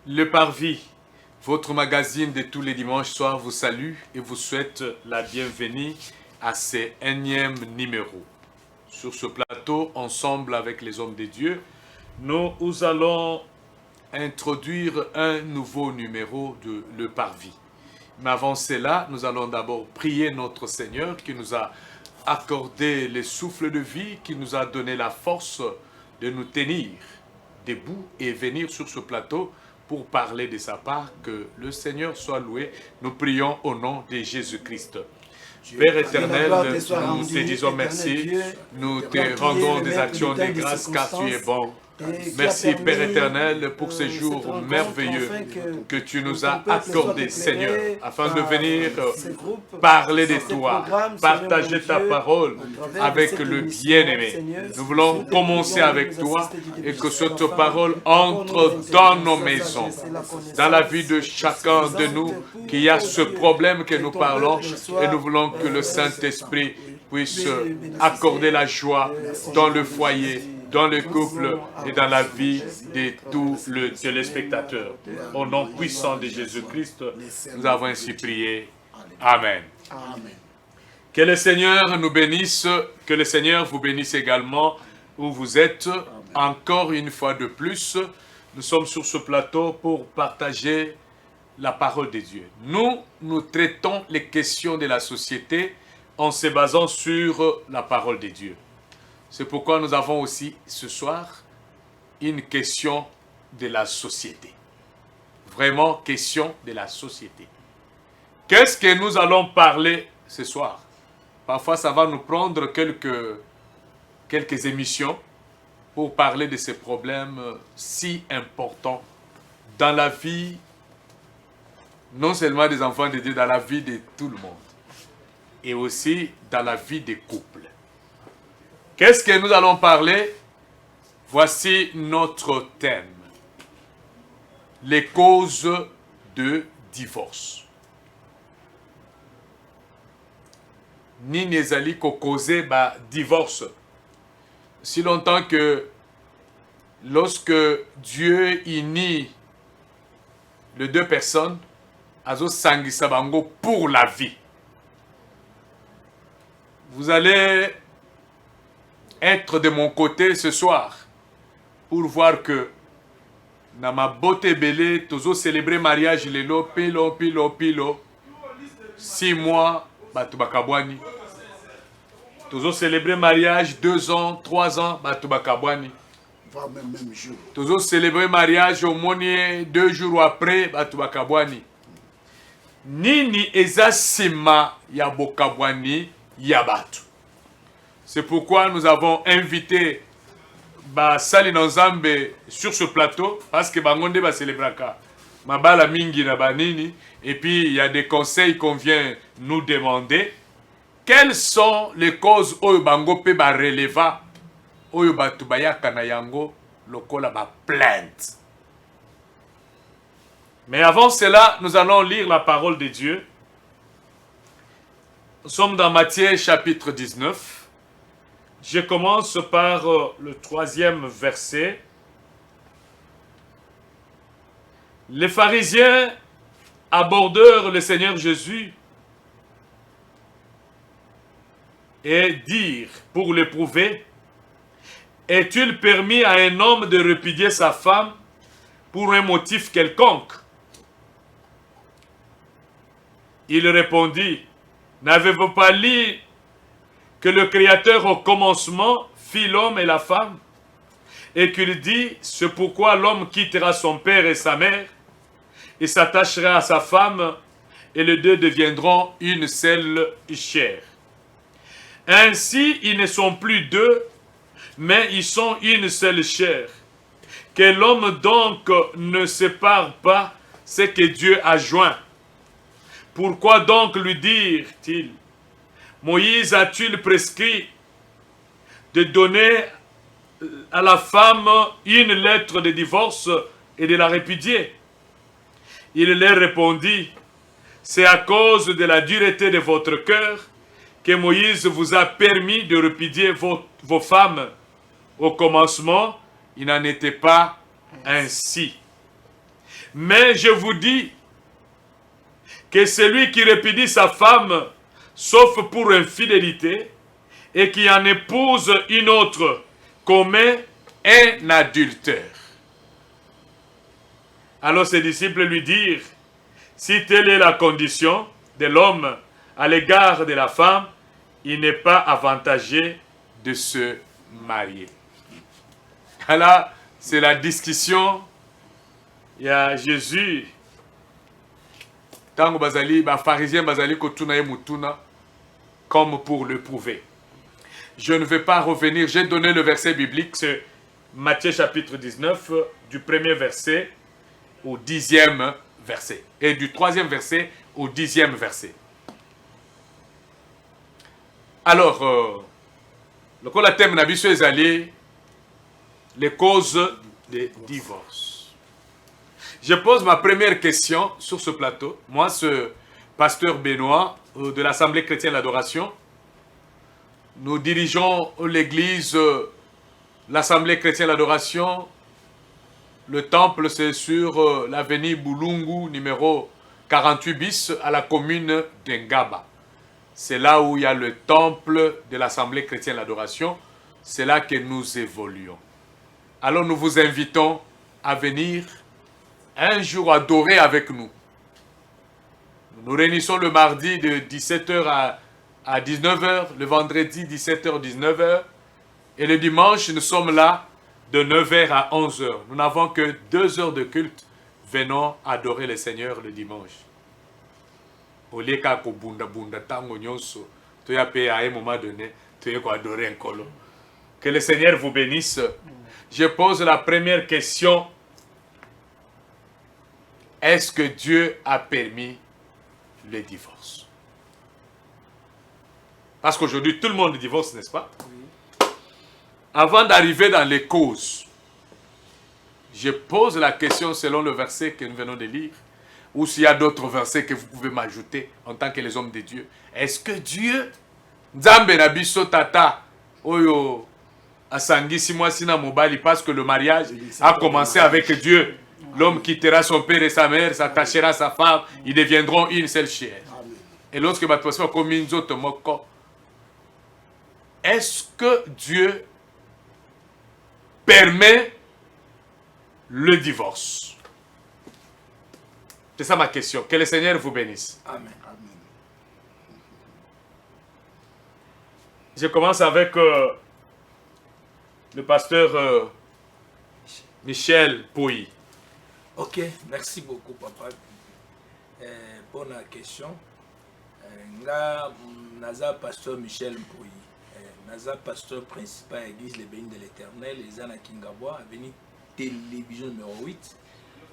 Le Parvis, votre magazine de tous les dimanches soirs, vous salue et vous souhaite la bienvenue à ce énième numéro. Sur ce plateau, ensemble avec les hommes de Dieu, nous allons introduire un nouveau numéro de Le Parvis. Mais avant cela, nous allons d'abord prier notre Seigneur qui nous a accordé le souffle de vie, qui nous a donné la force de nous tenir debout et venir sur ce plateau pour parler de sa part. Que le Seigneur soit loué. Nous prions au nom de Jésus-Christ. Père éternel, nous te disons merci. Nous te rendons des actions de grâce car tu es bon. Merci Père éternel pour ce jour merveilleux que tu nous as accordé, Seigneur, afin de venir parler de toi, partager ta parole avec le bien-aimé. Nous voulons commencer avec toi et que cette parole entre dans nos maisons, dans la vie de chacun de nous qui a ce problème que nous parlons, et nous voulons que le Saint-Esprit puisse accorder la joie dans le foyer, dans le couple et dans la vie de tous les téléspectateurs. Au nom puissant de Jésus-Christ, nous avons ainsi prié. Amen. Amen. Que le Seigneur nous bénisse, que le Seigneur vous bénisse également où vous êtes. Encore une fois de plus, nous sommes sur ce plateau pour partager la parole de Dieu. Nous traitons les questions de la société en se basant sur la parole de Dieu. C'est pourquoi nous avons aussi ce soir une question de la société. Vraiment, question de la société. Qu'est-ce que nous allons parler ce soir? Parfois, ça va nous prendre quelques émissions pour parler de ces problèmes si importants dans la vie, non seulement des enfants de Dieu, dans la vie de tout le monde. Et aussi dans la vie des couples. Qu'est-ce que nous allons parler? Voici notre thème. Les causes de divorce. Nini ezali ko causer divorce. Si longtemps que lorsque Dieu unit les deux personnes, azo sangisa bango pour la vie. Vous allez être de mon côté ce soir pour voir que dans ma beauté belé, tozo célébrer mariage lelo pilo 6 mois batu bakabwani. Tozo célébrer mariage 2 ans, 3 ans batu bakabwani. Même jour. Tozo célébrer mariage au monier 2 jours après batu bakabwani. Nini eza sima ya bokabwani ya batu. C'est pourquoi nous avons invité Sali Nzambe sur ce plateau, parce que Bangonde va célébrer Mabala Mingi na Banini, et puis il y a des conseils qu'on vient nous demander. Quelles sont les causes oyo bango pe ba releva oyo batu bayaka na yango lokola ba plainte. Mais avant cela, nous allons lire la parole de Dieu. Nous sommes dans Matthieu chapitre 19. Je commence par le 3e verset. Les pharisiens abordèrent le Seigneur Jésus et dirent, pour l'éprouver, est-il permis à un homme de répudier sa femme pour un motif quelconque? Il répondit, n'avez-vous pas lu que le Créateur au commencement fit l'homme et la femme, et qu'il dit, c'est pourquoi l'homme quittera son père et sa mère, et s'attachera à sa femme, et les deux deviendront une seule chair. Ainsi, ils ne sont plus deux, mais ils sont une seule chair. Que l'homme donc ne sépare pas ce que Dieu a joint. Pourquoi donc lui dire-t-il, Moïse a-t-il prescrit de donner à la femme une lettre de divorce et de la répudier? Il leur répondit, c'est à cause de la dureté de votre cœur que Moïse vous a permis de répudier vos femmes. Au commencement, il n'en était pas ainsi. Mais je vous dis que celui qui répudie sa femme, sauf pour infidélité, et qui en épouse une autre, commet un adultère. Alors ses disciples lui dirent, si telle est la condition de l'homme à l'égard de la femme, il n'est pas avantagé de se marier. Là, c'est la discussion. Il y a Jésus. Tango bazali, ba pharisien bazali kotuna ye mutuna, comme pour le prouver. Je ne vais pas revenir, j'ai donné le verset biblique, c'est Matthieu chapitre 19, du premier verset au 10e verset. Et du 3e verset au 10e verset. Alors, le thème n'a pas allé les causes des divorces. Je pose ma première question sur ce plateau. Moi, ce pasteur Benoît de l'Assemblée chrétienne d'Adoration, nous dirigeons l'église, l'Assemblée chrétienne d'Adoration. Le temple, c'est sur l'avenue Boulungu, numéro 48 bis, à la commune d'Engaba. C'est là où il y a le temple de l'Assemblée chrétienne d'Adoration. C'est là que nous évoluons. Alors nous vous invitons à venir un jour adorer avec nous. Nous nous réunissons le mardi de 17h à 19h, le vendredi 17h, 19h. Et le dimanche, nous sommes là de 9h à 11h. Nous n'avons que 2 heures de culte. Venons adorer le Seigneur le dimanche. Au lieu qu'à bunda bunda tango nyonso, tu y a payé à un moment donné, tu y as adorer un colo. Que le Seigneur vous bénisse. Je pose la première question. Est-ce que Dieu a permis le divorce? Parce qu'aujourd'hui, tout le monde divorce, n'est-ce pas? Oui. Avant d'arriver dans les causes, je pose la question selon le verset que nous venons de lire, ou s'il y a d'autres versets que vous pouvez m'ajouter en tant que les hommes de Dieu. Est-ce que Dieu, Nzambe na biso tata, oyo asangisi mwasi na mobali, parce que le mariage a commencé avec Dieu. L'homme quittera son père et sa mère, s'attachera à sa femme, ils deviendront une seule chair. Et lorsque ma personne comme une autre moko, est-ce que Dieu permet le divorce? C'est ça ma question. Que le Seigneur vous bénisse. Amen. Je commence avec le pasteur Michel Pouy. Ok, merci beaucoup, papa. Pour la question, Naza pasteur Michel Pouy, Naza pasteur principal de l'église Les Bénis de l'Éternel, les Anna Kingabois, venu télévision numéro 8.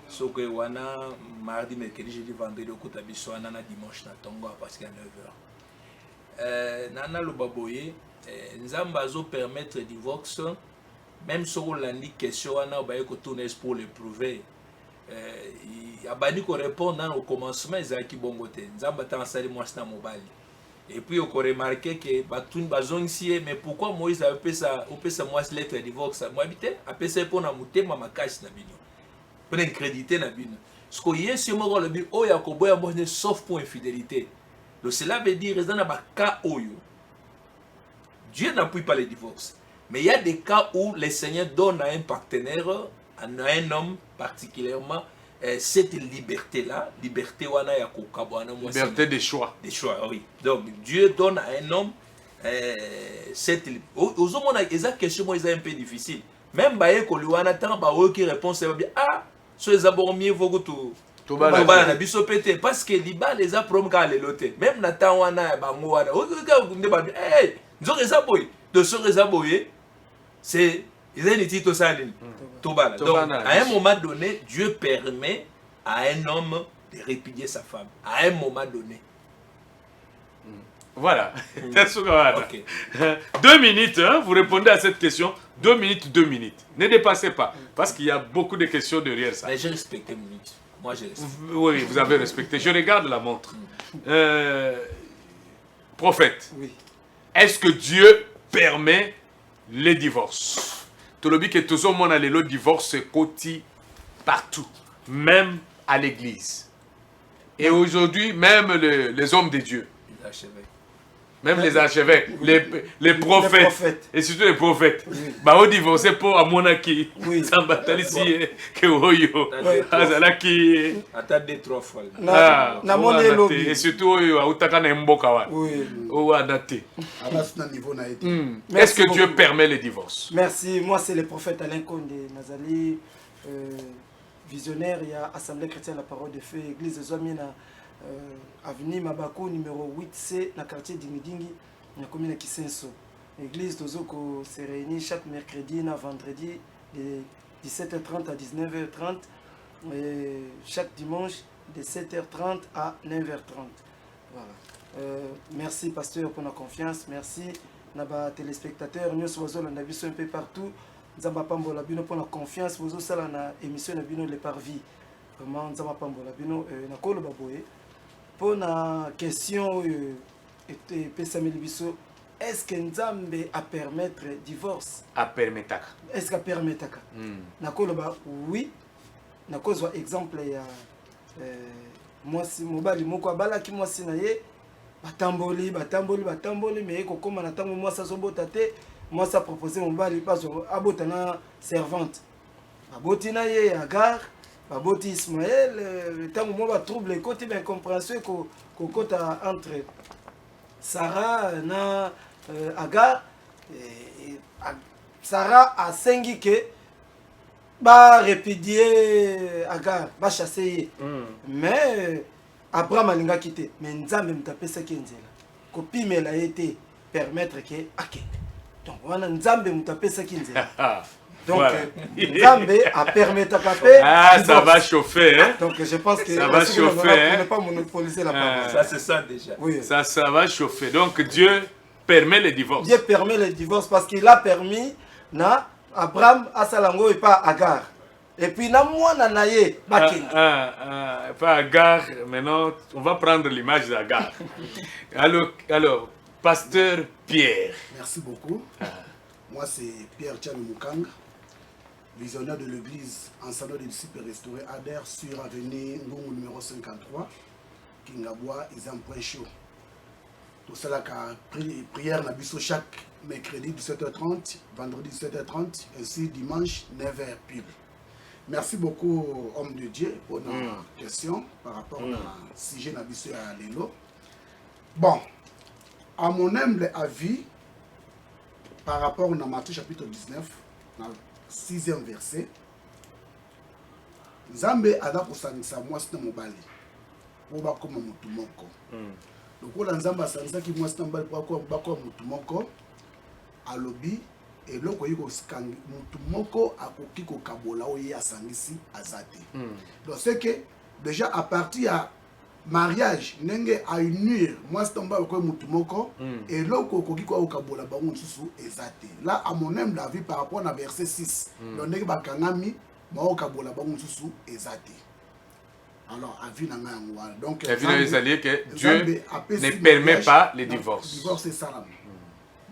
Ce que wana mardi, mercredi, jeudi, vendredi, au côté de na dimanche, na tongo à partir de 9h. Nana Lobaboye, Nzamba zo permettre le divorce, même si on a dit question, on a tourné pour le prouver. Il a banni qu'on réponde au commencement, ils ont qui bon côté. Nzamba t'a installé moi na mobile. Et puis on a remarqué que batun bazon ici, mais pourquoi Moïse a fait ça, on peut ça moi lettre de divorce, moi habité, a fait ça pour na mouté, ma cache na bino. Pour incréditer na bino. Ce qu'on y est sur moi le but, oh Yakobo ya moi sauf pour infidélité. Donc cela veut dire dans na cas oyo. Dieu n'appuie pas le divorce. Mais il y a des cas où le Seigneur donne à un partenaire, à un homme particulièrement, cette liberté-là, liberté de choix. Des choix, oui. Donc Dieu donne à un homme cette liberté. Aux hommes, ils ont une question un peu difficile. Même qui répond, c'est bien, ah, ce les abonnés, il faut que tout. Parce que les a promis qu'à les loter. Même Nathan wana bangoana. Hey, de ce résaboyer, c'est ils ont une titre ça. Donc, à un moment donné, Dieu permet à un homme de répudier sa femme. À un moment donné. Voilà. Okay. 2 minutes, hein, vous répondez à cette question. 2 minutes, 2 minutes. Ne dépassez pas. Parce qu'il y a beaucoup de questions derrière ça. Mais j'ai respecté minutes. Moi, j'ai respecté. Oui, vous avez respecté. Je regarde la montre. Prophète, oui. Est-ce que Dieu permet les divorces? Tout le monde que tout le monde a le divorce côté partout, même à l'église. Et aujourd'hui, même les hommes de Dieu, Les archevêques. même les archevêques, les prophètes, et surtout les prophètes, bah on divorcé pour amonaki, sambatalisi que oyo, azalaki, Attendez 3 fois. et surtout oyo autaka na mboka wa, o adate. Est-ce que Dieu permet les divorces? Merci, moi c'est le prophète Alain Condé, Nazali, visionnaire, il y a Assemblée chrétienne la parole de feu, église de Zomina. Avenue Mabako numéro 8C dans le quartier d'Ingidingi, dans la commune de Kisenso. L'église Tozoko se réunit chaque mercredi et vendredi de 17h30 à 19h30 et chaque dimanche de 7h30 à 9h30. Voilà. Merci pasteur pour la confiance, merci à téléspectateurs, nous sommes un peu partout. Nzamba Pambola Bino pour la confiance, vous aussi dans l'émission Bino le Parvis. Vraiment Nzamba Pambola Bino na Kolo Baboye. Pour la question est-ce que Nzambe a permettre divorce? A permettre. Est-ce qu'à permettre? Nakoloba oui. Nakozwa exemple ya moi si mobali moko abala ki moi si na ye batamboli mais ko koma na tango moi ça sobota te moi ça proposer mobali pas abota na servante. Aboti na ye Agar Baboti Ismaël, tant que moi trouble les côtés d'incompréhension côté entre Sarah et Agar, Sarah a sengi que ba répudier Agar, ba chasser. Mais Abraham a linga quitté. Mais Nzambe m'tapé ça qui nzela. Copie mais a été permettre que akende. Donc voilà Nzambe m'tapé ça qui nzela. Donc, voilà. Nzambe a permis à paper. Ah, ça va chauffer, hein? Donc, je pense que ça va chauffer. On ne pas monopoliser la parole. Ça, c'est ça déjà. Oui. Ça va chauffer. Donc, Dieu permet le divorce. Dieu permet le divorce parce qu'il a permis na Abraham à Salango et pas Agar. Et puis, na moi, na naye, Bakine. Pas Agar. Maintenant, on va prendre l'image d'Agar. alors, pasteur Pierre. Merci beaucoup. Moi, c'est Pierre Tchami Moukang, visionnaire de l'église Enseignant des disciples restaurés Ader sur avenue Ngongo numéro 53, Kingabwa, Isam Point Chaud. Tout cela, prière na biso chaque mercredi 17h30, vendredi 17h30, ainsi dimanche 9h pile. Merci beaucoup, homme de Dieu, pour nos questions par rapport au sujet na biso à Lelo. Bon, à mon humble avis, par rapport à Matthieu chapitre 19, dans le 6e verset, Nzambe ada kusangisa mwasi na mobali po bakoma mutu moko. Lokola Nzambe asangisaki mwasi na mobali po bakoma mutu moko, alobi eloko yiko sikangi mutu moko akoki kokabola oyo asangisi azate. Donc c'est que déjà à partir à mariage nenge a unir moi c'est tomba ko mutu moko et loko koki ko okabola bango nsusu ezate. Là à mon humble avis par rapport à verset 6 donc nenge bakangami ma okabola bango nsusu ezate. Alors avis na ngwa donc avis na ezali que Dieu ne permet pas les divorces. Divorce c'est ça.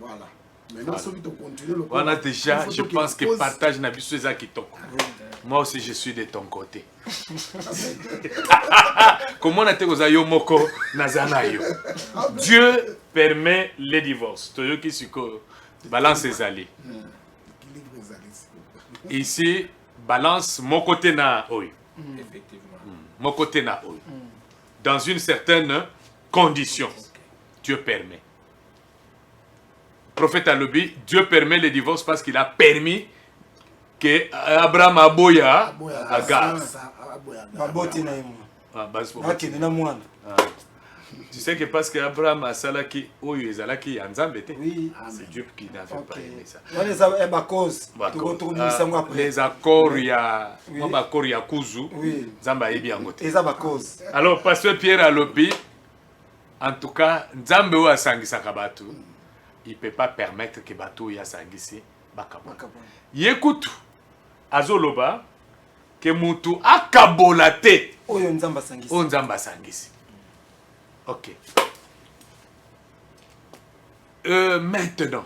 Voilà. Maintenant ceux qui te continuent le on a déjà je pense que partage na biso eza kitoko. Moi aussi je suis de ton côté. Comment na te koza yo moko nazana yo. Dieu permet les divorces. Toyo ki siko balance ezali. Ici balance mon côté na oyo. Effectivement. Mon côté na oyo. Dans une certaine condition. Dieu permet. Prophète Alobi, Dieu permet le divorce parce qu'il a permis que Abraham aboya Agar. Tu sais que parce qu'Abraham a salaki oyo ezalaki Nzambe, oui, c'est Dieu qui n'avait pas aimé ça. Les accords il y a Kuzu, Nzambe ayebi yango te. Alors pasteur Pierre Alobi, en tout cas Nzambe oyo asangisaka bato, il ne peut pas permettre que bato ya sangisi bakabola. Yekutu azoloba que mutu akabola te oyo Nzamba sangisi. O Nzamba sangisi. OK. Maintenant.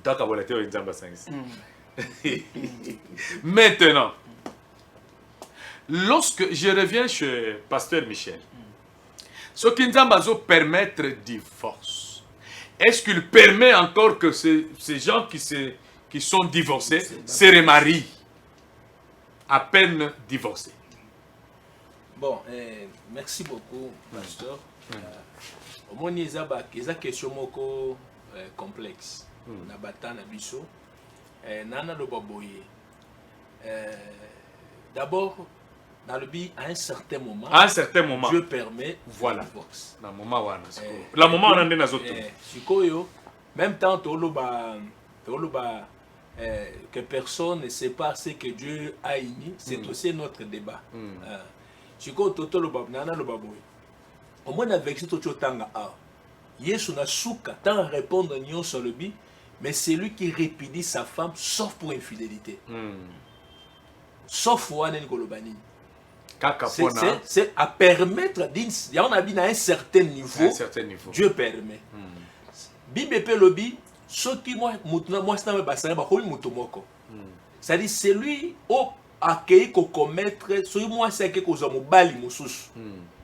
Akabola te oyo Nzamba sangisi. Maintenant. lorsque je reviens chez Pasteur Michel, ce qui nous permettre divorce, est-ce qu'il permet encore que ces gens qui sont divorcés se remarient à peine divorcés? Bon, merci beaucoup, pasteur. Au moins, il y a une question complexe. Na batana biso. Nana le baboye. D'abord, dans le but, à un certain moment, Dieu permet voilà. le divorce. La moment où on est dans Sikoyo, même temps, que personne ne sait pas ce que Dieu a uni, c'est aussi notre débat. Sikoyo, toto le bab, nana le baboye. Au moins, avec ce toto tanga a. Yesu na souka, tant répondre nion sur le but, mais c'est lui qui répudie sa femme, sauf pour infidélité. Sauf pour Golobani. C'est à permettre, il y a un certain niveau, Dieu permet. Bible peut le bi, ce qui moi c'est-à-dire c'est lui au accueilli qu'on commettre, celui moi c'est que qu'on a mobali mususu.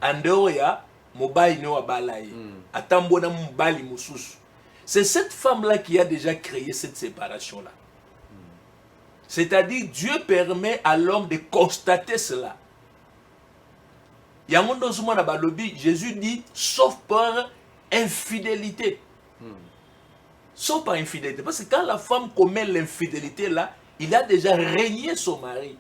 En dehors ya mobali ne wa balaye. Atambona mobali mususu. C'est cette femme-là qui a déjà créé cette séparation-là. C'est-à-dire, Dieu permet à l'homme de constater cela. Jésus dit, sauf par infidélité. Sauf par infidélité. Parce que quand la femme commet l'infidélité là, il a déjà régné son mari.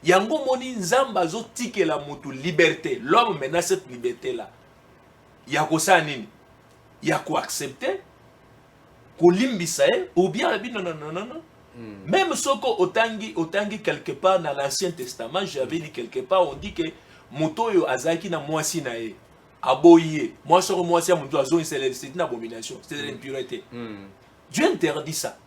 Yango moni nzamba zo tike la moto liberté. L'homme maintenant cette liberté là. Il y a quoi ça nini? Il y a quoi accepter? Ou bien non. Même ce otangi quelque part dans l'Ancien Testament, j'avais dit quelque part, on dit que motoyo azaki na mwasi na ye aboye mwasi ko mwasi muto azo c'est une abomination, c'est de l'impureté. Dieu interdit ça.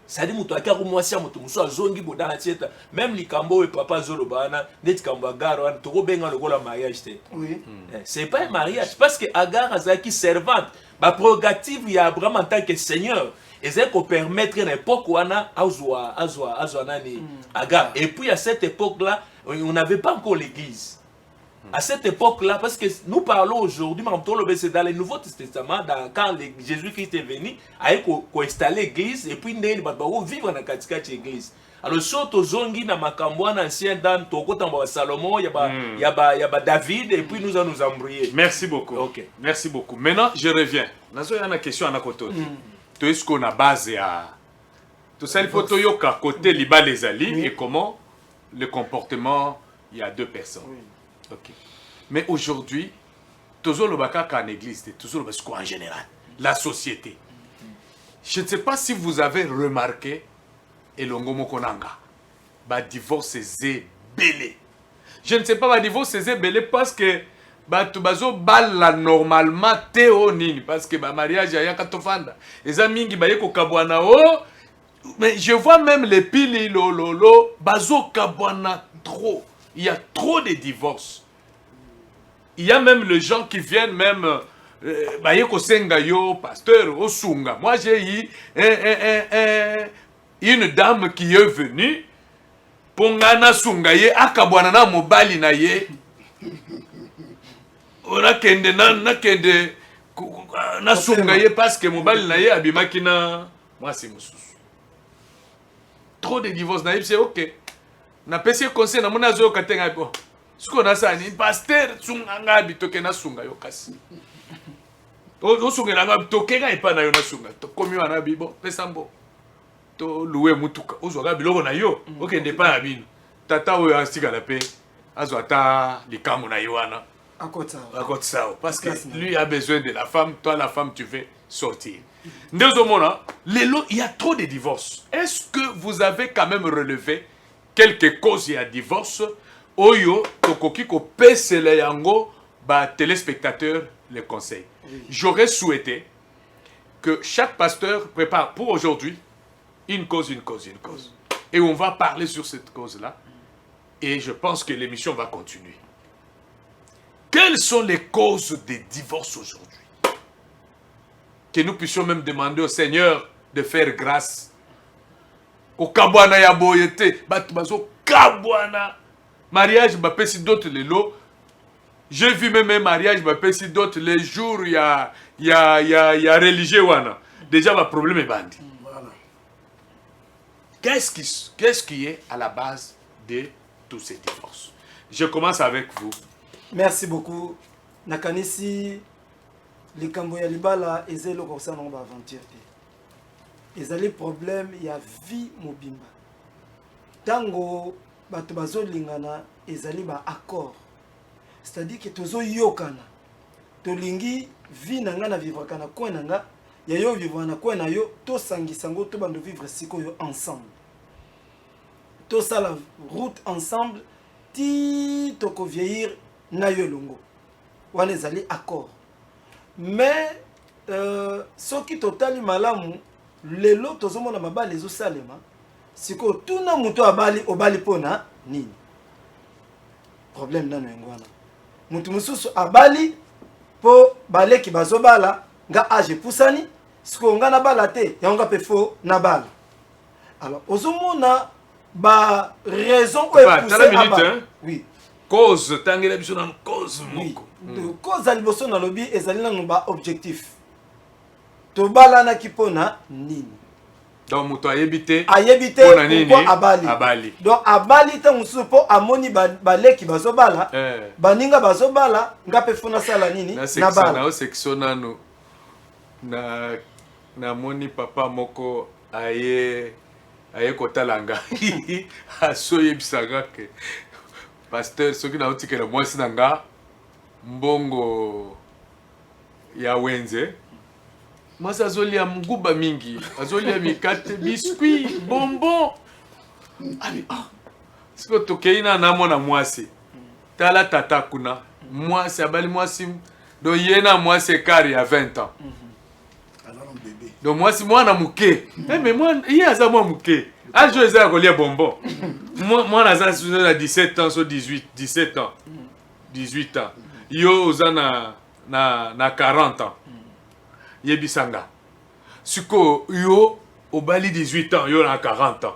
Ça dit muto akako mwasi muto muso azongi bodana tieta, même likambo et papa zolo bana net kamba garo to ko benga lokola mariage te. Oui. C'est pas un mariage parce que Agar azaki servante. Ma prérogative, il y a Abraham en tant que Seigneur. Et c'est qu'on permettre une époque où on a Agar. Et puis à cette époque-là, on n'avait pas encore l'église. À cette époque-là, parce que nous parlons aujourd'hui, c'est dans le Nouveau Testament, quand Jésus-Christ est venu, il a installé l'église et puis il a vivre dans l'église. Alors, surtout, Zongi, dans Makambouan, ancien Dan, Toko, Tamba, Salomon, il y a David, et puis nous allons nous embrouiller. Merci beaucoup. Okay. Merci beaucoup. Maintenant, je reviens. Il y a une question à côté. Tu est-ce qu'on a basé à. Tout ça, il faut que côté Liba les alliés et comment le comportement, il y a deux personnes. Ok. Mais aujourd'hui, toujours le baka en église, toujours le en général, la société. Je ne sais pas si vous avez remarqué. Et l'ongomo konanga, bah divorce c'est belé. Je ne sais pas bah divorce c'est belé parce que bah tu bazo bala normalement théonine parce que bah mariage ya katofanda. Les amis qui bah yeko kabwana o, mais je vois même les pili lolo bazo kabwana trop. Il y a trop de divorces. Il y a même les gens qui viennent même bah yeko senga yo pasteur osunga. Moi j'ai eu une dame qui est venue pour ngana sungaye akabwana na mobali na ye ona kende na kende na sungaye parce que mobali na ye abimaki na moi c'est mususu. Trop de divorces na c'est OK. Na pesi conseil na mona zo katenga po. Siko na sani pasteur sunganga bitoke na sunga yo kasi. O sungela nga bitoke ga ipa na yo na sunga. To komi wana bibo pesambo. To louer mutuka ozwaka biloko na yo okende pa na bino tata oyo asika la paix azwata likambo na yo wana akotsa parce que lui a besoin de la femme, toi la femme tu veux sortir. Ndezomona lelo il y a trop de divorces. Est-ce que vous avez quand même relevé quelques causes à divorce oyo tokoki ko pesele yango ba téléspectateurs les conseils? J'aurais souhaité que chaque pasteur prépare pour aujourd'hui une cause. Et on va parler sur cette cause-là. Et je pense que l'émission va continuer. Quelles sont les causes des divorces aujourd'hui? Que nous puissions même demander au Seigneur de faire grâce kokabwana ya boye te bato bazo kabwana mariage bapesi d'autres lelo. J'ai vu même un mariage bapesi d'autres les jours ya religieux wana déjà ba problème bandi. Voilà. Qu'est-ce qui est à la base de tous ces divorces? Je commence avec vous. Merci beaucoup. Nakanisi likambo ya libala ezelo ko sana ba aventure te. Ezali problème ya vie mobimba. Tango bato bazolingana ezali ba accord. C'est-à-dire que tozo yokana. Tolingi vie nanga na vivre kana ko nanga ya yo vivre na ko na yo to sangisango to bando vivre sikoyo ensemble. To ça la route ensemble ti toko vieillir na yo longo. Wana ezali accord. Mais soki totali malamu lelo tozomona mabali ezo salema siko tuna muto abali obali pona nini problème nano ngwana mutu mususu abali po baleki bazobala nga age pusani siko nga na bala te yanga pe fo na bala. Alors ozomona ba raison o epouser abali. Oui. Cause tangela biso na cause moko. De cause aliboso na lobi ezali na ba objectif. To bala na kipona nini. Donc muto ayebite pourquoi abali. Donc abali ta musu po amoni baleki bazobala baninga bazobala ngape fona sala nini na bala. Na section nanu na moni papa moko aye kotalanga asoye bisanga ke pasteur soki na utikela mwasi nanga mbongo ya wenze mwasi azolia mguba mingi azolia mikate biscuit bonbon ali siko tokeina na mwana mwasi tala tata kuna mwasi abali mwasi do yena mwasi kari ya 20 ans do mwasi mwana muke mais mwana il aza mwana muke ajo eza kolia bonbon mwana aza na 17 ans so 17 ans 18 ans yo oza na 40 ans yebisanga siko yo obali 18 ans yo na 40 ans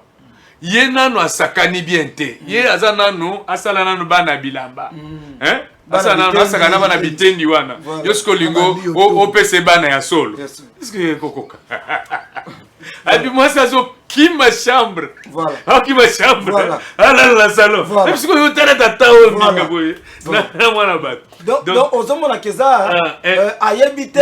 ye nanu asakani bien te ye aza nanu asala nanu bana bilamba hein asala nanu asakana bana bitendi wana yo siko lingo opese bana ya solo est-ce que kokoka abi moi ça zo kima chambre voilà kima chambre ala la salon même siko yo tara tata o minga boye na mwana bato donc ozomona keza ayebite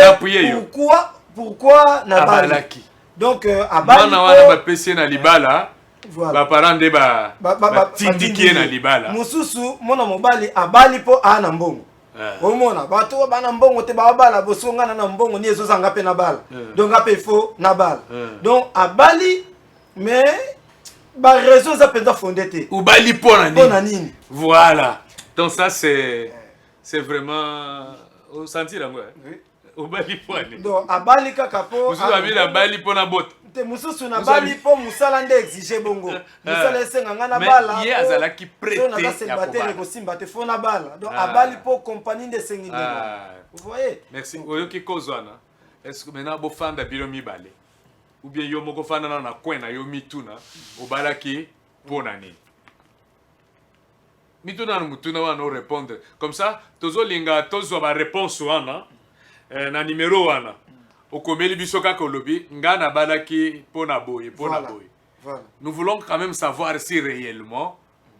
pourquoi na balaki donc abali na wana bapesi na libala ba parents de ba tindiki na libala mususu mona mobali abali po ana mbongo omona bato bana mbongo te babala bosongana na mbongo ni ezozanga pe na bala donc ape fo na bala donc abali mais ba raison za penda fondé te ubali pona nini voilà donc ça c'est vraiment au sentir ngo ubali pona donc abali kaka po mususu abila bali pona bota te mususu na bali po musala nde exige bongo musala esenga nga na bala mais ye azalaki prêté na célibataire ko simba te fo na bala donc abali po compagnie de sengi vous voyez merci oyoki kozwana est-ce que maintenant bo fanda bilo mibale ou bien yo moko fanda na kwena yo mituna obalaki pona nini mituna na mutuna wana répondre comme ça tozolinga tozwa ba réponse wana na numéro wana okomeli biso kaka olobi ngana balaki pona boye. Nous voulons quand même savoir si réellement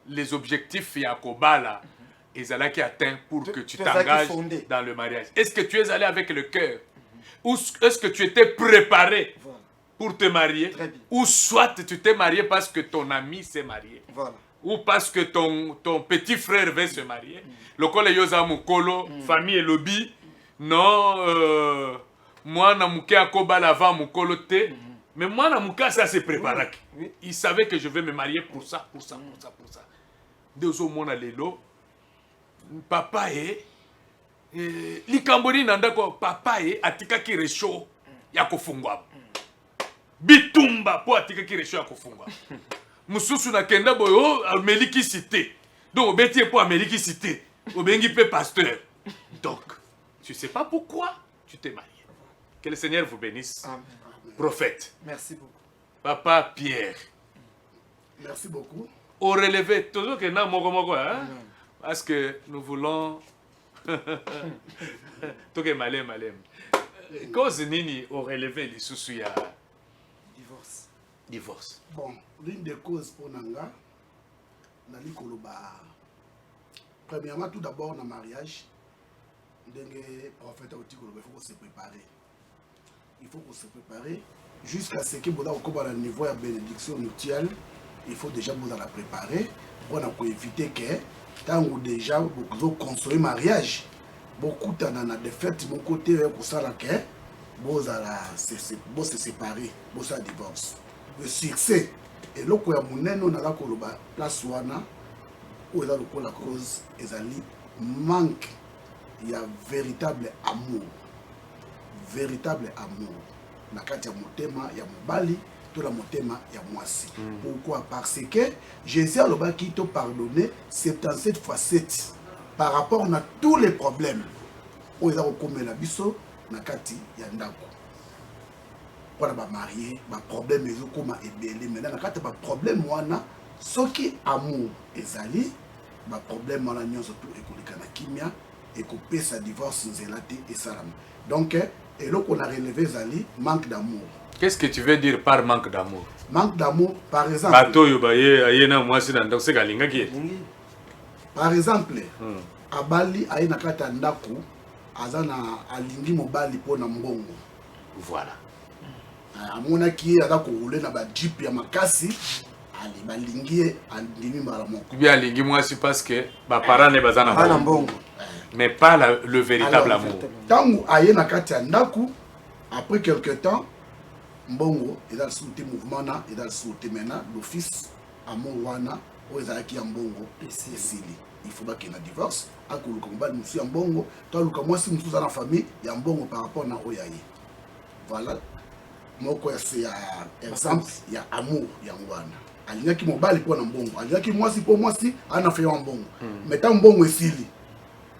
les objectifs ya kobala ezalaki atteint pour que tu t'engages dans le mariage. Est-ce que tu es allé avec le cœur ou est-ce que tu étais préparé pour te marier ou soit tu t'es marié parce que ton ami s'est marié ou parce que ton petit frère veut se marier. Lokole yoza mukolo famille et lobby non moi na muke akobala avant mukolo te mais moi na muka ça se préparait. Il savait que je vais me marier pour ça. Deux mona lelo papa likamboni nanda ko papa atika ki resho ya kofungwa bitumba po atika ki resho ya kofungwa mususu na kenda boyo ameliki cité donc obeti po ameliki cité obengi pe pasteur donc tu sais pas pourquoi tu t'es marié. Que le Seigneur vous bénisse. Amen. Prophète. Merci beaucoup. Papa Pierre, Merci beaucoup. Au relevé, toujours que non, hein? Parce que nous voulons. Tout est malem. Cause nini au relevé, les sous ya divorce. Bon, l'une des causes pour Nanga, Nali Koloba. Premièrement, tout d'abord, dans le mariage, le prophète a dit qu'il faut se préparer. Il faut qu'on se prépare jusqu'à ce que vous ayez un niveau de bénédiction nuptiale. Il faut déjà vous la préparer pour éviter que tant que déjà vous construisez le mariage, beaucoup de des fêtes de mon côté pour ça que vous se séparer, vous allez divorce. Le succès et là où il y a une place où il y a la cause manque, il y a véritable amour. Véritable amour. Nakati ya motema ya mobali to la motema ya mwasi. Pourquoi? Parce que Jésus a lobaki to pardonner 77 fois 7 par rapport à tous les problèmes. Oyo za kokomela biso nakati ya ndako. Pour ba marié, ba problème ezo koma ebele mais nakati ba problème wana soki amour ezali ba problème wana nyonso to ekolika na kimia et couper sa divorce nzelati et salam. Donc et là qu'on a relevé Zali, manque d'amour. Qu'est-ce que tu veux dire par manque d'amour? Manque d'amour, par exemple. Par exemple, Abali a une carte ndaku, azana alingi mobali po na mbongo. Voilà. Amona ki azako rouler na ba jeep ya makasi, ali balingi andimi mbala moko. Bien alingi mwasi parce que ba parents ne bazana mbongo. Mais pas le véritable amour. Tangu aye na kati ya ndaku, après quelque temps, mbongo il a sauté mouvement na, il a sauté maintenant l'office amour wana o ezalaki ya mbongo esili. Il faut pas qu'il y ait un divorce. Akuluka mbali musu ya mbongo, to luka mwasi musu za na famille ya mbongo par rapport na oyaye. Voilà. Moko c'est exemple ya amour ya ngwana. Alingaki mobali po na mbongo, alingaki mwasi po mwasi ana fait ya mbongo. Mais tant mbongo esili.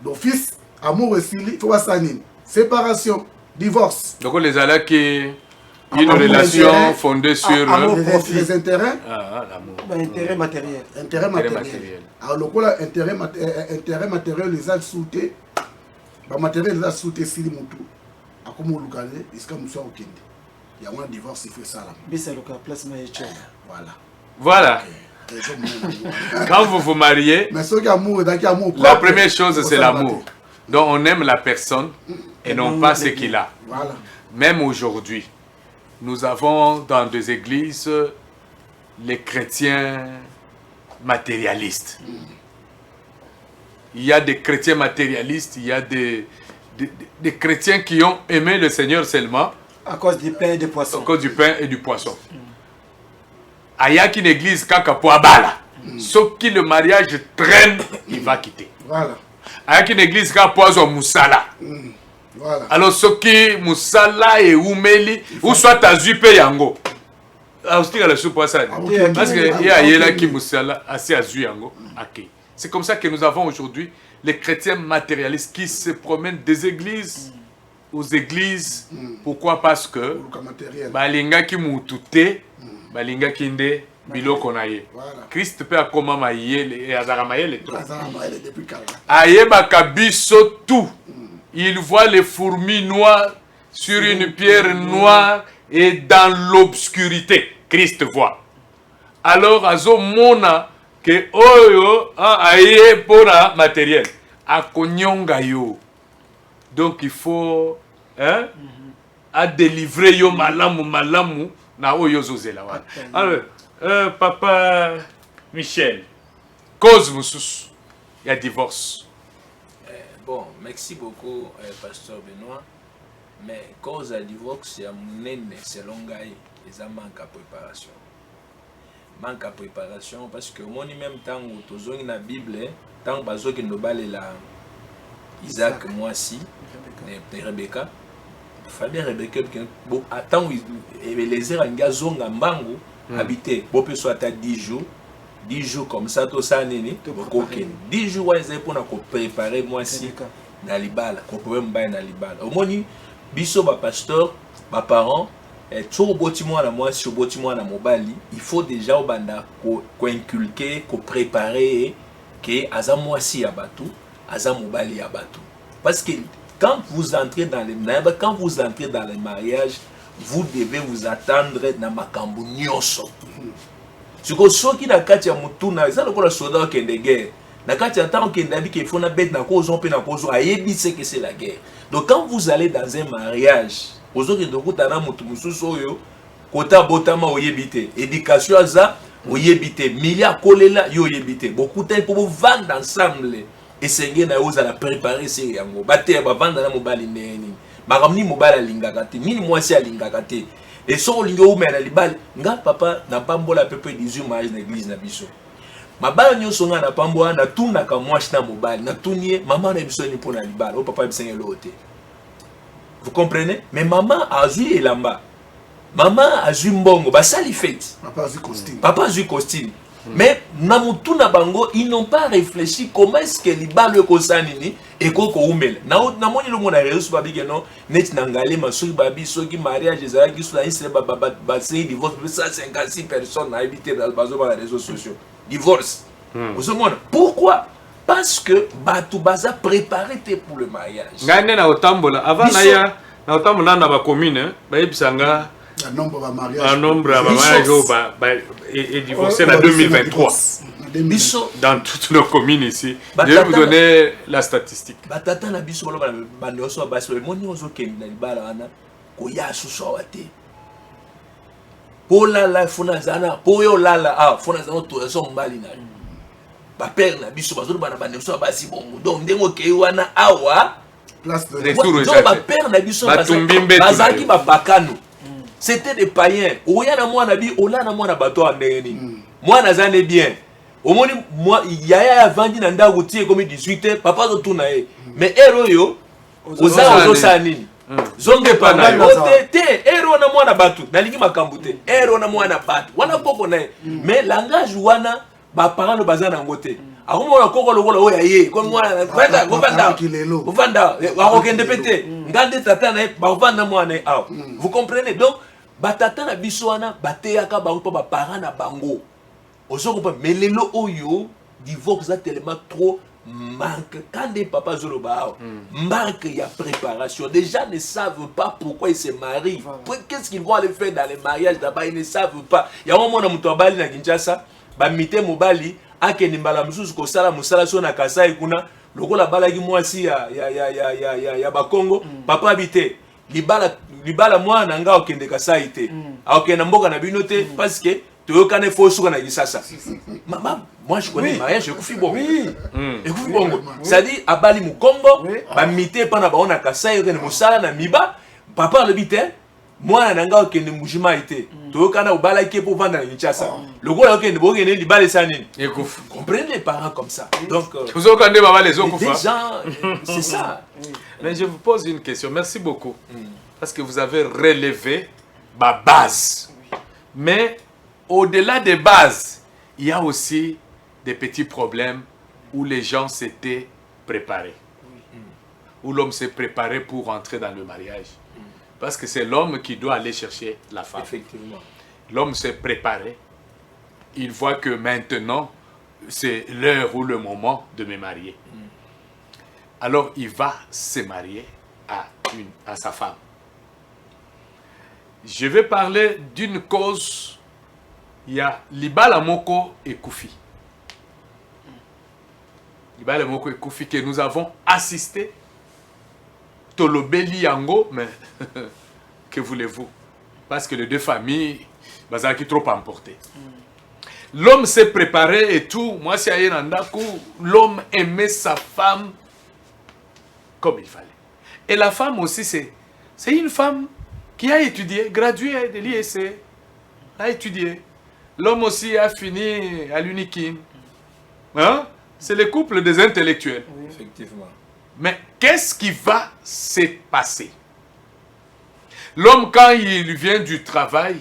D'office, amour et il faut voir ça. Séparation, divorce. Donc les alaks qui une relation fondée sur les intérêts. L'amour. Intérêt matériel. Intérêt matériel. Alors le coup là, intérêt matériel les a sauté. Bah matériel les a sauté si les moutons. À comment le galer, est-ce que nous sommes au Kenya? Il y a un divorce, il fait ça là. Mais c'est le cas place maïche. Voilà. Voilà. Quand vous vous mariez, la première chose c'est l'amour. Donc on aime la personne et non pas ce qu'il a. Voilà. Même aujourd'hui, nous avons dans des églises les chrétiens matérialistes. Il y a des chrétiens matérialistes, il y a des chrétiens qui ont aimé le Seigneur seulement à cause du pain et du poisson. À cause du pain et du poisson. Ayaki une église kaka po abala. Sauf qui le mariage traîne, il va quitter. Voilà. Ayaki une église kaka po azo musala. Voilà. Alors ce qui musala et umeli ou soit azupe yango. Parce que il y a là qui musala assez azu yango. OK. C'est comme ça que nous avons aujourd'hui les chrétiens matérialistes qui se promènent des églises aux églises. Pourquoi? Parce que balinga ki mutute balinga kinde biloko na ye. Christ peut akoma mayele et azara mayele trop. Aye bakabiso tout. Il voit les fourmis noires sur une pierre noire et dans l'obscurité. Christ voit. Alors azo mona que oyo aye pora matériel. Akonyonga yo. Donc il faut à délivrer yo malamu na oyo zozela wa. Alors papa Michel, cause mususu ya divorce. Bon, merci beaucoup pasteur Benoît. Mais cause à divorce ya munene selon ngai eza manque à préparation. Manque à préparation parce que moni même temps où tozongi na Bible tant bazoki ndobalela Isaac Mwasi et Rebecca. Fabien Rebecca bon attends les eranga zonga mbangu habité bon peut soit à 10 jours comme ça tout ça nene OK 10 jours ouais pour na préparer Mwasi na libala ko problème ba na libala au moni biso ba pasteur ba parents Tso boti mwana mwasi boti mwana mobali, il faut déjà au banda ko inculquer, ko préparer que aza mwasi ya batu, aza mobali ya batu. Parce que quand vous entrez dans le mariage, vous devez vous attendre na makambo nyonso. Siko soki na kati ya mutuna, eza lokola soldat okende guerre. Na kati ya temps okende abi ke fona bête na kozo pe na kozo ayebi ce que c'est la guerre. Donc quand vous allez dans un mariage, ozoki ndokutana mutu mususu oyo kota botama oyebite, éducation aza oyebite, milia kolela yo oyebite. Beaucoup de temps pour vous vendre ensemble. Et c'est na oza la préparer c'est yango. Bate ba vanda na mobali neni. Makamni mobali alingaka te, mini mwasi alingaka te. Et so olingo ou mena libali, nga papa na pambola pepe 18 mariage na église na biso. Mabala nyonso nga na pambola na tuna ka mwasi na mobali, na tunie maman na biso ni pona libali, o papa bisenge lote. Vous comprenez? Mais maman a zui elamba. Maman a zui mbongo, ba sali fête. Papa a zui costume. Papa a zui costume. Mais na bango, ils n'ont pas réfléchi comment est-ce que libalo eko sanini eko ko umela. Na moni lo mona réseau babi que non net nangale masuri babi soki mariage ezalaki sur la liste ba c'est divorce 156 personnes habité dans les réseaux sociaux. Divorce. Vous comprenez? Pourquoi? Parce que batu baza préparé pour le mariage. Ngane na otambola avant na otambola na ba commune ba yebisanga un nombre de mariages. Un nombre de mariages est divorcé en 2023. Dans toutes nos communes ici. Je vais vous donner la statistique. Batata na biso ba nyoso ba so moni ozo kenda libala wana ko ya suso wate. Pola la funa zana, poyo lala funa zana to so mbali na. Ba père na biso ba zo ba na ba nyoso ba si bongo. Donc ndengo ke wana awa place de retour. Donc ba père na biso ba zaki ba bakano. C'était des païens. Oya na mwana bi, ola na mwana bato andeni. Mwana zane bien. Omoni moi yaya vandi na ndago tie comme 18h, papa zo tuna e. Mais ero yo ozo sanini. Zonge pa na yo te ero na mwana bato. Nalingi makambu te. Ero na mwana bato. Wana koko na. Mais langage wana ba parano bazana ngote. Akomona koko lokola oya ye. Comme mwana kwenda govanda. Wakokende pete. Ngande tata na ba vanda mwana e. Vous comprenez? Donc batata na biso wana bateyaka bango pa ba parents na bango. Ozokopa melelo oyo divorce a tellement trop manque quand des papas zoloba manque ya préparation. Les gens ne savent pas pourquoi ils se marient. Qu'est-ce qu'ils vont aller faire dans les mariages là-bas, ils ne savent pas. Ya un moment na muto bali na Kinshasa, ba mite mobali akeni mbala mususu ko sala musala so na Kasai kuna lokola balaki mwasi ya Bakongo, papa habité libala mwana nga okende Kasai te. Akenda mboka na bino te parce que toyokane fo suka na Kisasa. Maman, moi je connais mariage, je kufi bongo. Ekufi bongo. C'est-à-dire abali mukombo, ba mité pa na ba ona Kasai re musala na miba, papa le bité, mwana nanga okende mujima ite. Toyokana obala ke pour vendre na Kinshasa. Lokola okende bokende libala sanini. Ekufi. Comprenez les parents comme ça. Donc vous okande baba les okufa. C'est ça. Mais je vous pose une question. Merci beaucoup. Parce que vous avez relevé ma base. Mais au-delà des bases, il y a aussi des petits problèmes où les gens s'étaient préparés. Où l'homme s'est préparé pour entrer dans le mariage. Parce que c'est l'homme qui doit aller chercher la femme. Effectivement. L'homme s'est préparé. Il voit que maintenant, c'est l'heure ou le moment de me marier. Alors, il va se marier à sa femme. Je vais parler d'une cause. Il y a Libala Moko et Koufi. Libala Moko et Koufi que nous avons assisté. Tolobeli Yango, mais que voulez-vous? Parce que les deux familles, qui trop emporté. L'homme s'est préparé et tout. Moi, si l'homme aimait sa femme comme il fallait. Et la femme aussi, c'est une femme qui a étudié, graduée de l'IEC, a étudié. L'homme aussi a fini à l'UNIKIN. Hein? C'est le couple des intellectuels. Oui. Effectivement. Mais qu'est-ce qui va se passer? L'homme, quand il vient du travail,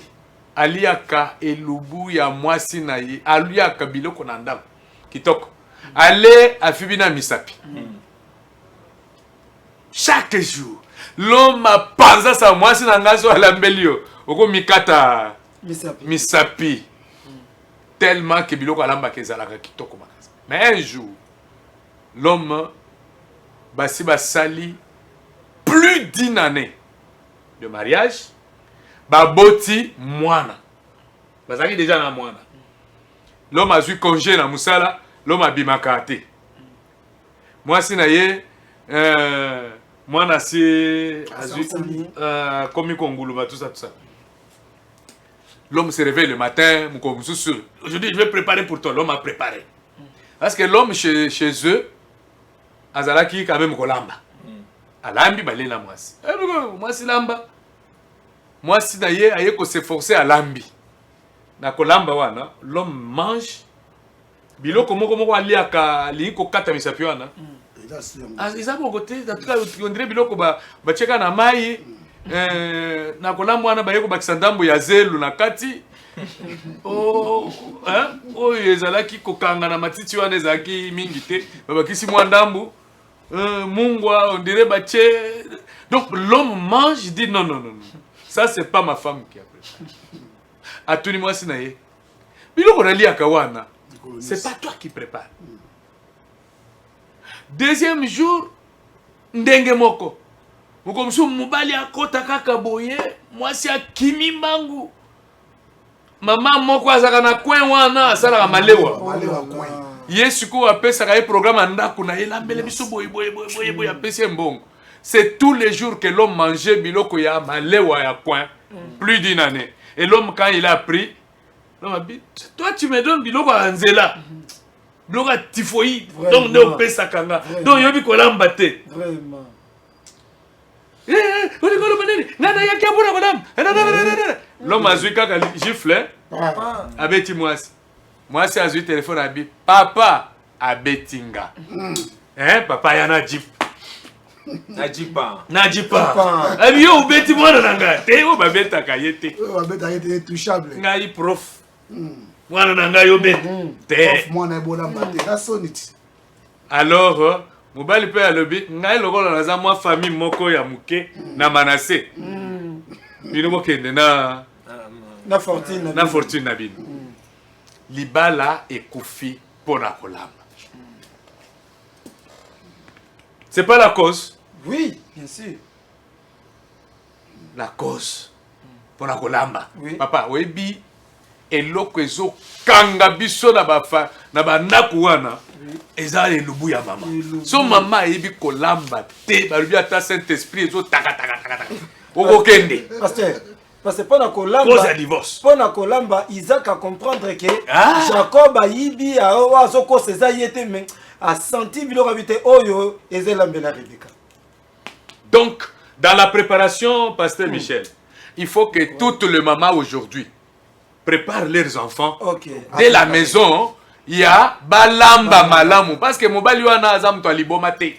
Aliaka et Lubu ya mwasi na ye, Aliaka biloko nandam, kitoko, allez à Fibina Misapi. Chaque jour, l'homme a pensé sa mwasi na ngaso à l'ambelio. oko mikata Misapi. misapi tellement que biloko alamba kezalaka kitoko makasi. Mais un jour l'homme basi basali plus d'une année de mariage baboti mwana bazali déjà na mwana. L'homme a eu congé na musala, l'homme a bimakate. Moi si na ye mwana si komi konguluma tout ça. L'homme se réveille le matin, aujourd'hui je vais préparer pour toi. L'homme a préparé. Parce que l'homme chez eux, azalaki quand même kolamba. Alambi balé la mwasi. Mwasi lamba. Mwasi na ye aye ko s'efforcer à lambi. Na kolamba wana, l'homme mange. Biloko moko aliaka li ko kata misapi wana. Ils ont côté, en tout cas on dirait biloko ba cheka na mai. Na kolamba wana ba yeko bakisandambo ya zelu na kati. Ezalaki kokanga na matiti wana ezalaki mingi te. Babakisi mwandambu. Mungwa, on dirait bache. Donc l'homme mange, il dit non. Ça c'est pas ma femme qui a préparé. Atuni moi sinaye. Biloko na liaka wana. C'est pas toi qui prépare. Deuxième jour, ndenge moko. Mukomsu mubali akota kaka boye, mwasi akimi mbangu. Mama moko azaka na coin wana, asala malewa. Malewa coin. Yesu ko apesa ka programme ndaku na elambele biso boye apesa mbongo. C'est tous les jours que l'homme mangeait biloko ya malewa ya coin, plus d'une année. Et l'homme quand il a pris, l'homme a dit toi tu me donnes biloko anzela. Biloko typhoïde. Donc ne pesa kanga. Donc yobi ko lamba te. Vraiment. L'homme a joué kaka gifle. Abeti mwasi. Mwasi a joué téléphone abi. Papa abetinga. Papa yana jip. Najipa. Abi yo ubeti mwana nanga. Te yo babeta kayete. Babeta yete touchable. Ngai prof. Mwana nanga yo beti. Te. Prof mwana ebola mbate. La sonite. Alors mobali pe ya lobi ngai lokola naza mwa famille moko ya muke na Manase. Bino mokende na fortune na bino. Libala ekufi pona kolamba. C'est pas la cause? Oui, bien sûr. La cause pona kolamba. Oui. Papa, webi eloko ezo kanga biso na bafa na banaku wana. Eza elubu ya mama. So mama ebi kolamba te balubi ata Saint-Esprit ezo taka. Okokende. Parce que pendant kolamba cause à divorce. Pendant kolamba Isaac a comprendre que Jacob a yibi a azoko seza yete mais a senti biloko habité oyo ezelambela Rebecca. Donc dans la préparation pasteur Michel, il faut que toutes les mamans aujourd'hui préparent leurs enfants. Dès la maison, il y a balamba malamu parce que mobali wana azam to aliboma te.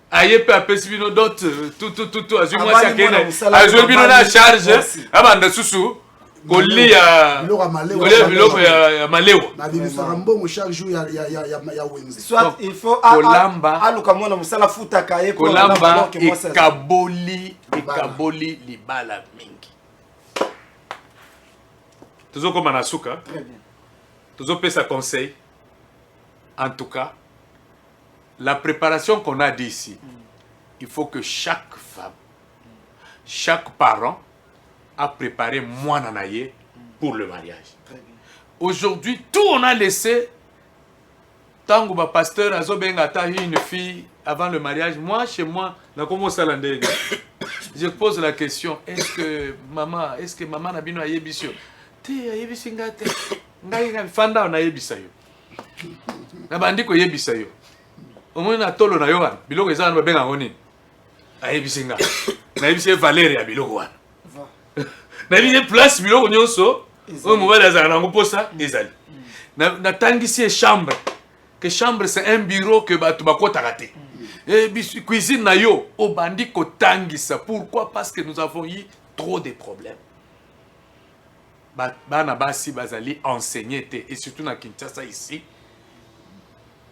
Aye pe apesi bino d'autres tout azumwa sakena azwe bino na charge abanda susu koli ya biloko ya malewa na bibisa mbongo chaque jour ya wenze. Soit il faut aluka mwana musala futa kaye pour kolamba ekaboli libala mingi. Tozo koma na suka. Très bien. Tozo pesa conseil. En tout cas, la préparation qu'on a dit ici, il faut que chaque femme, chaque parent a préparé Mouananaye pour le mariage. Aujourd'hui, tout on a laissé. Tant que le pasteur a eu une fille avant le mariage, moi, chez moi, je pose la question, est-ce que maman n'a bien eu bisio? Fanda na yebisa yo. Na bandiko yebisa yo. Omoni na tolo na yo wana biloko eza na benga ngoni. Ayebisinga. Na yebisa Valérie ya biloko wana. Na yebisa place biloko nyonso. O mobile azana nango posa ezali. Na tangisi chambre. Que chambre c'est un bureau que batu bakota raté. Et cuisine na yo o bandiko tangisa. Pourquoi? Parce que nous avons eu trop de problèmes. Bana basi bazali enseigner te et surtout na Kinshasa ici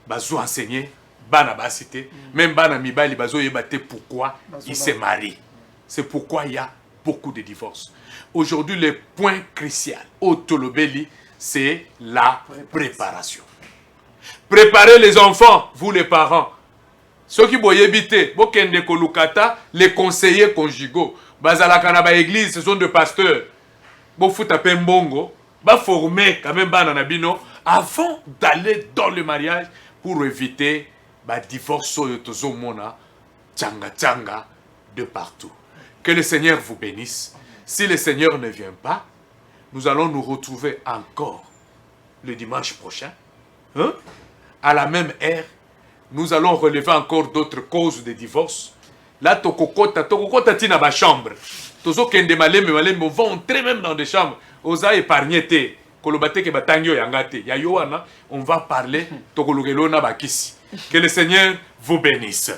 bazo enseigner bana basi te même bana mibali bazo yeba te pourquoi ils se marient. C'est pourquoi il y a beaucoup de divorces. Aujourd'hui, le point crucial au Tolobeli, c'est la préparation. Préparez les enfants, vous les parents. Ceux qui voyaient bité, bokende kolukata, les conseillers conjugaux, bazalaka na ba église, ce sont des pasteurs. Bo futa pembongo, ba former quand même bana nabino avant d'aller dans le mariage pour éviter ba divorce yotozo mona tchanga tchanga de partout. Que le Seigneur vous bénisse. Si le Seigneur ne vient pas, nous allons nous retrouver encore le dimanche prochain, hein? À la même heure. Nous allons relever encore d'autres causes de divorce. Là, tokokota tina ba chambre. Tozo kende maleme, on va entrer même dans des chambres. Oza épargné te. Kolobate ke batangyo yangate. Ya yoana, on va parler tokologelona bakisi. Que le Seigneur vous bénisse.